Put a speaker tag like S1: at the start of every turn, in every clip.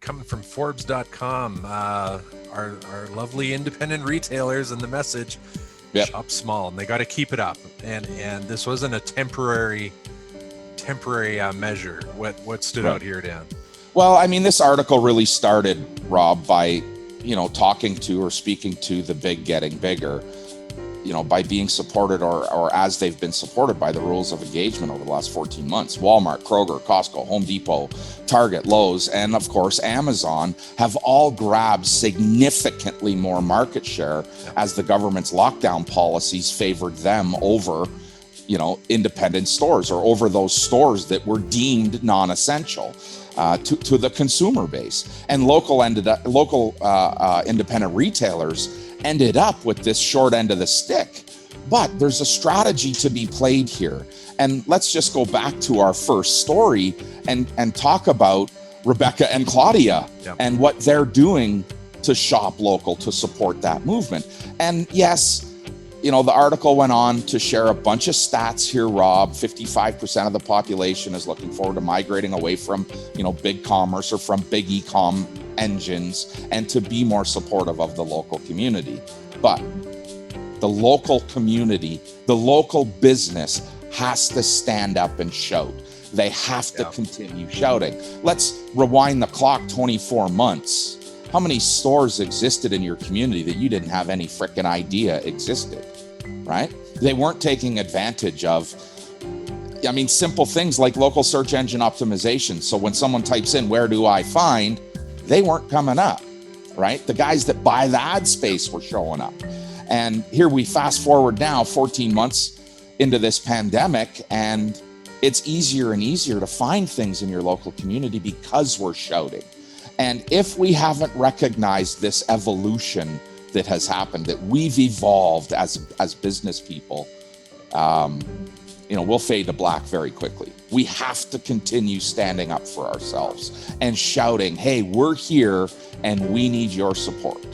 S1: coming from Forbes.com. Our lovely independent retailers, and the message:
S2: Yep.
S1: Shop small, and they got to keep it up. And this wasn't a temporary measure. What stood out here, Dan?
S2: Well, I mean, this article really started, Rob, by talking to or speaking to the big getting bigger, by being supported or as they've been supported by the rules of engagement over the last 14 months. Walmart, Kroger, Costco, Home Depot, Target, Lowe's, and of course, Amazon have all grabbed significantly more market share as the government's lockdown policies favored them over, independent stores or over those stores that were deemed non-essential to the consumer base. And local independent retailers ended up with this short end of the stick. But there's a strategy to be played here. And let's just go back to our first story and talk about Rebecca and Claudia and what they're doing to shop local to support that movement. And yes, the article went on to share a bunch of stats here, Rob. 55% of the population is looking forward to migrating away from, big commerce or from big e-com engines, and to be more supportive of the local community. But the local community, the local business has to stand up and shout. They have to continue shouting. Let's rewind the clock 24 months. How many stores existed in your community that you didn't have any freaking idea existed, right? They weren't taking advantage of, simple things like local search engine optimization. So when someone types in, where do I find, they weren't coming up, right? The guys that buy the ad space were showing up. And here we fast forward now 14 months into this pandemic, and it's easier and easier to find things in your local community because we're shouting. And if we haven't recognized this evolution that has happened, that we've evolved as business people, we'll fade to black very quickly. We have to continue standing up for ourselves and shouting, hey, we're here and we need your support.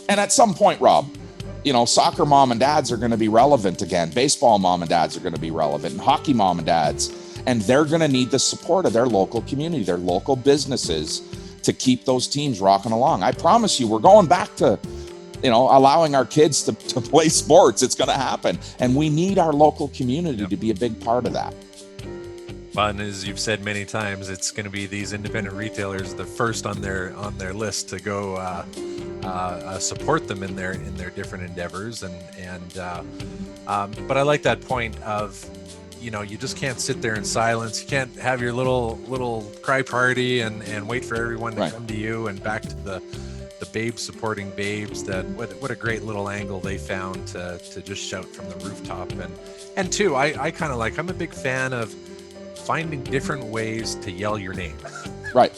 S2: And at some point, Rob, soccer mom and dads are going to be relevant again. Baseball mom and dads are going to be relevant, and hockey mom and dads. And they're going to need the support of their local community, their local businesses, to keep those teams rocking along. I promise you, we're going back to, allowing our kids to play sports. It's going to happen. And we need our local community to be a big part of that.
S1: Well, and as you've said many times, it's going to be these independent retailers, the first on their list to go support them in their different endeavors. But I like that point of, you just can't sit there in silence. You can't have your little cry party and wait for everyone to come to you. And back to the babes supporting babes, that what a great little angle they found to just shout from the rooftop. And two, I kind of I'm a big fan of finding different ways to yell your name.
S2: Right.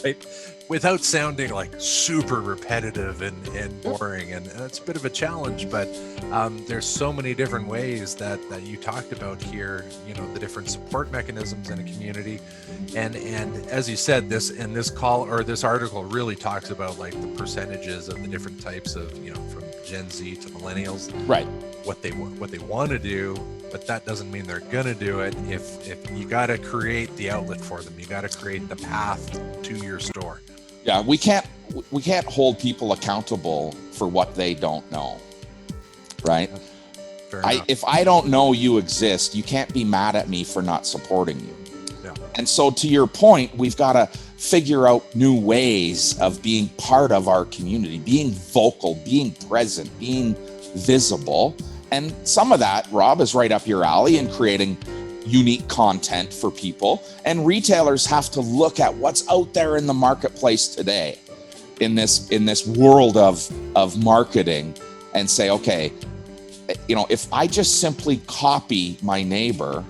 S1: Without sounding like super repetitive and boring. And it's a bit of a challenge, but there's so many different ways that you talked about here, the different support mechanisms in a community. And as you said, this article really talks about the percentages of the different types of, from Gen Z to millennials,
S2: right? What
S1: they want to do, but that doesn't mean they're gonna do it. If you got to create the outlet for them, you got to create the path to your store.
S2: Yeah, we can't hold people accountable for what they don't know, right? If I don't know you exist, you can't be mad at me for not supporting you. Yeah. And so to your point, we've got to figure out new ways of being part of our community, being vocal, being present, being visible. And some of that, Rob, is right up your alley in creating unique content for people. And retailers have to look at what's out there in the marketplace today, in this world of marketing, and say, okay, if I just simply copy my neighbor,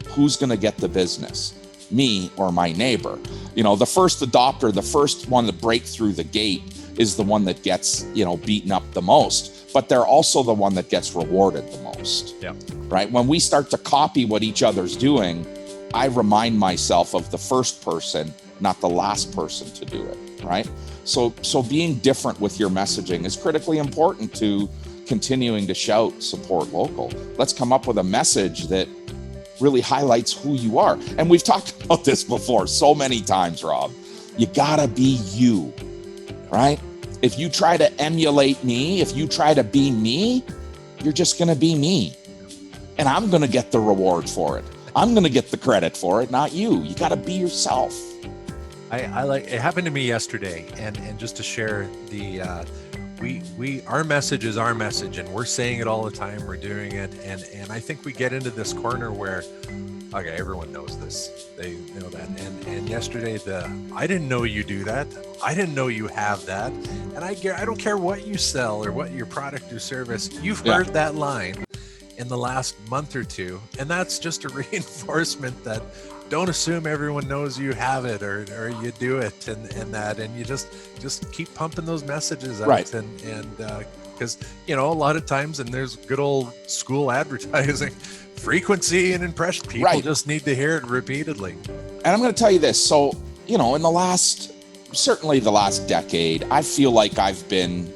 S2: who's going to get the business? Me or my neighbor? The first adopter, the first one to break through the gate is the one that gets, beaten up the most, but they're also the one that gets rewarded the most.
S1: Yeah.
S2: Right? When we start to copy what each other's doing, I remind myself of the first person, not the last person to do it, right? So being different with your messaging is critically important to continuing to shout, support local. Let's come up with a message that really highlights who you are. And we've talked about this before so many times, Rob. You gotta be you, right? If you try to emulate me, if you try to be me, you're just gonna be me. And I'm gonna get the reward for it. I'm gonna get the credit for it, not you. You gotta be yourself.
S1: I like it. Happened to me yesterday, and just to share the we our message is our message, and we're saying it all the time. We're doing it, and I think we get into this corner where, okay, everyone knows this. They know that. And yesterday, I didn't know you do that. I didn't know you have that. And I don't care what you sell or what your product or service. You've heard that line in the last month or two, and that's just a reinforcement that don't assume everyone knows you have it or you do it and you just keep pumping those messages out.
S2: Right.
S1: And because a lot of times, and there's good old school advertising, frequency and impression, people just need to hear it repeatedly.
S2: And I'm going to tell you this. So, in certainly the last decade, I feel like I've been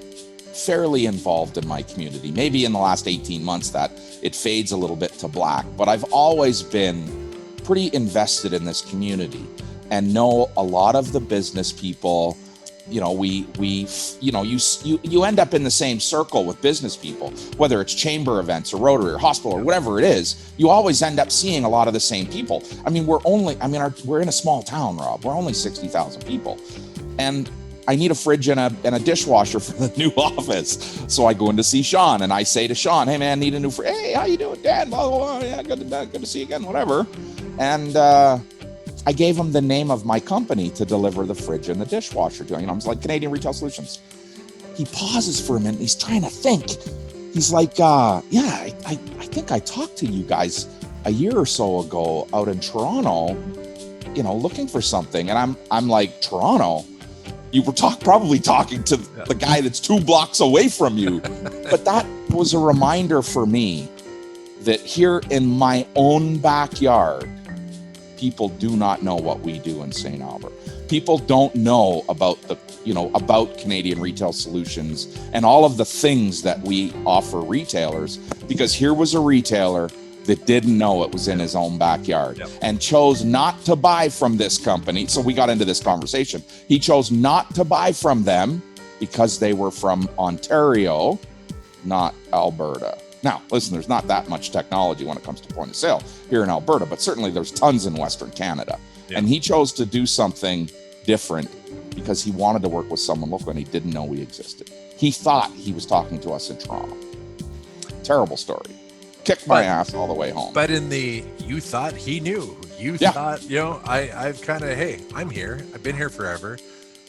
S2: fairly involved in my community. Maybe in the last 18 months that it fades a little bit to black, but I've always been pretty invested in this community and know a lot of the business people. You end up in the same circle with business people, whether it's chamber events or Rotary or hospital or whatever it is. You always end up seeing a lot of the same people. I mean, we're in a small town, Rob. We're only 60,000 people, and I need a fridge and a dishwasher for the new office. So I go in to see Sean, and I say to Sean, "Hey man, need a new fridge. Hey, how you doing, Dad? Blah, blah, blah. Yeah, good to see you again. Whatever." And I gave him the name of my company to deliver the fridge and the dishwasher to him. I was like, Canadian Retail Solutions. He pauses for a minute. He's trying to think. He's like, I think I talked to you guys a year or so ago out in Toronto, looking for something. And I'm like, Toronto? You were probably talking to the guy that's 2 blocks away from you. But that was a reminder for me that here in my own backyard, people do not know what we do in St. Albert. People don't know about about Canadian Retail Solutions and all of the things that we offer retailers, because here was a retailer that didn't know it was in his own backyard and chose not to buy from this company. So we got into this conversation. He chose not to buy from them because they were from Ontario, not Alberta. Now, listen, there's not that much technology when it comes to point of sale here in Alberta, but certainly there's tons in Western Canada. Yeah. And he chose to do something different because he wanted to work with someone local and he didn't know we existed. He thought he was talking to us in Toronto. Terrible story. Kicked my ass all the way home.
S1: But you thought he knew. You thought, I've kind of, hey, I'm here. I've been here forever.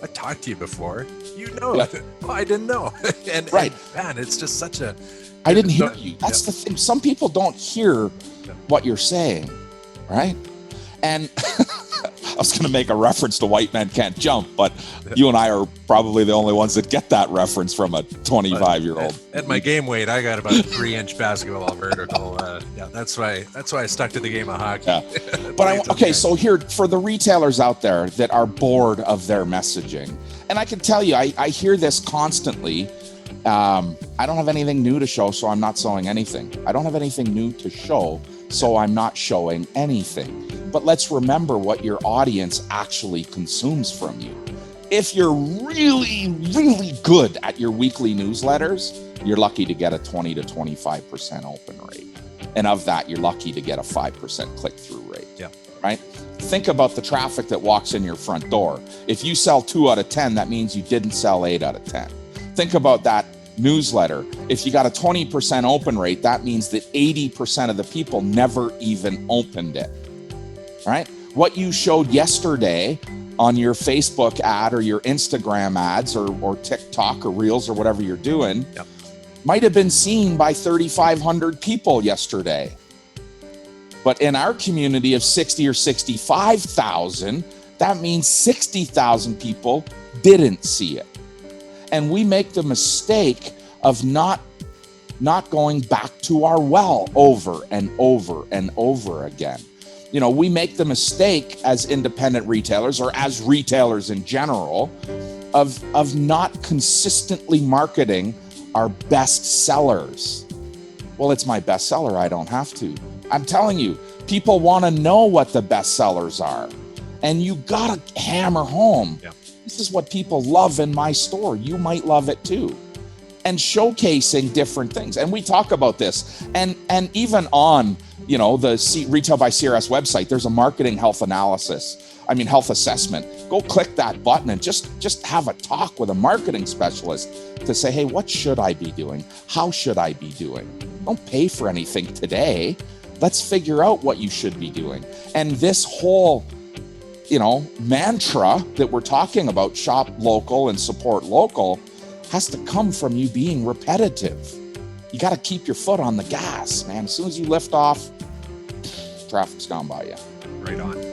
S1: I talked to you before. You know it. Well, I didn't know. and man, it's just such a...
S2: I didn't hear you. That's the thing. Some people don't hear what you're saying, right? And I was going to make a reference to White Men Can't Jump, but you and I are probably the only ones that get that reference from a 25-year-old.
S1: At my game weight, I got about a 3-inch basketball vertical. That's why I stuck to the game of hockey. Yeah.
S2: But so here, for the retailers out there that are bored of their messaging, and I can tell you, I hear this constantly. I don't have anything new to show, so I'm not showing anything. I don't have anything new to show, so I'm not showing anything. But let's remember what your audience actually consumes from you. If you're really, really good at your weekly newsletters, you're lucky to get a 20 to 25% open rate. And of that, you're lucky to get a 5% click-through rate. Yeah. Right? Think about the traffic that walks in your front door. If you sell 2 out of 10, that means you didn't sell 8 out of 10. Think about that newsletter. If you got a 20% open rate, that means that 80% of the people never even opened it. Right? What you showed yesterday on your Facebook ad or your Instagram ads or TikTok or Reels or whatever you're doing might have been seen by 3,500 people yesterday. But in our community of 60 or 65,000, that means 60,000 people didn't see it. And we make the mistake of not going back to our well over and over and over again. We make the mistake as independent retailers or as retailers in general of not consistently marketing our best sellers. Well, it's my best seller. I don't have to. I'm telling you, people want to know what the best sellers are. And you gotta hammer home.
S1: Yeah.
S2: This is what people love in my store. You might love it too. And showcasing different things. And we talk about this. And even on, the Retail by CRS website, there's a marketing health assessment. Go click that button and just have a talk with a marketing specialist to say, hey, what should I be doing? How should I be doing? Don't pay for anything today. Let's figure out what you should be doing. And this whole, mantra that we're talking about, shop local and support local, has to come from you being repetitive. You got to keep your foot on the gas, man. As soon as you lift off, traffic's gone by you.
S1: Right on.